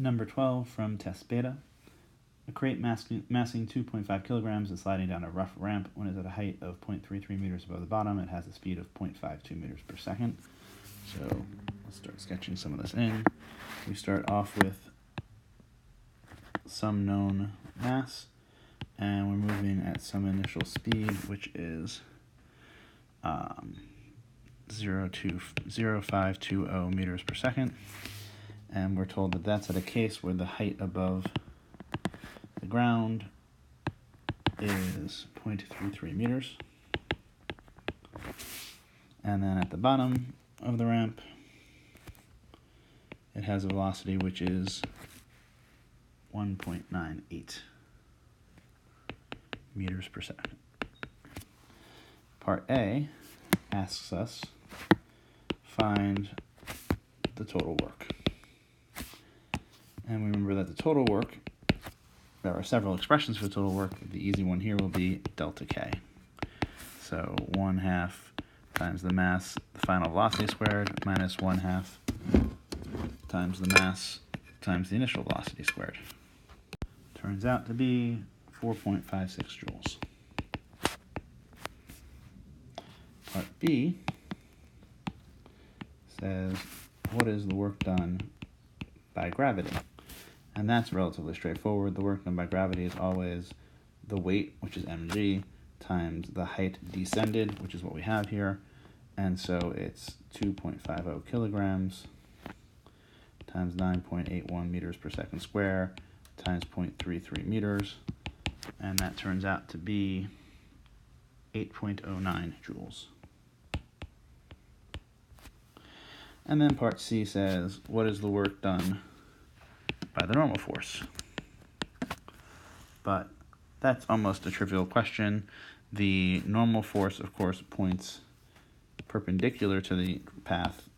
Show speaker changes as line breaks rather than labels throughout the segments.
Number 12 from test beta. A crate massing 2.5 kilograms is sliding down a rough ramp. When it's at a height of 0.33 meters above the bottom, it has a speed of 0.52 meters per second. So let's start sketching some of this in. We start off with some known mass, and we're moving at some initial speed, which is 0.0520 meters per second. And we're told that that's at a case where the height above the ground is 0.33 meters. And then at the bottom of the ramp, it has a velocity which is 1.98 meters per second. Part A asks us find the total work. And we remember that the total work, there are several expressions for the total work. The easy one here will be delta K. So 1/2 times the mass, the final velocity squared, minus 1/2 times the mass times the initial velocity squared. Turns out to be 4.56 joules. Part B says, what is the work done by gravity? And that's relatively straightforward. The work done by gravity is always the weight, which is mg, times the height descended, which is what we have here. And so it's 2.50 kilograms times 9.81 meters per second square times 0.33 meters. And that turns out to be 8.09 joules. And then part C says, what is the work done by the normal force? But that's almost a trivial question. The normal force, of course, points perpendicular to the path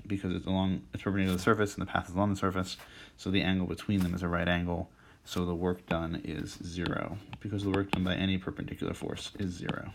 because it's perpendicular to the surface and the path is along the surface, so the angle between them is a right angle, so the work done is 0, because the work done by any perpendicular force is 0.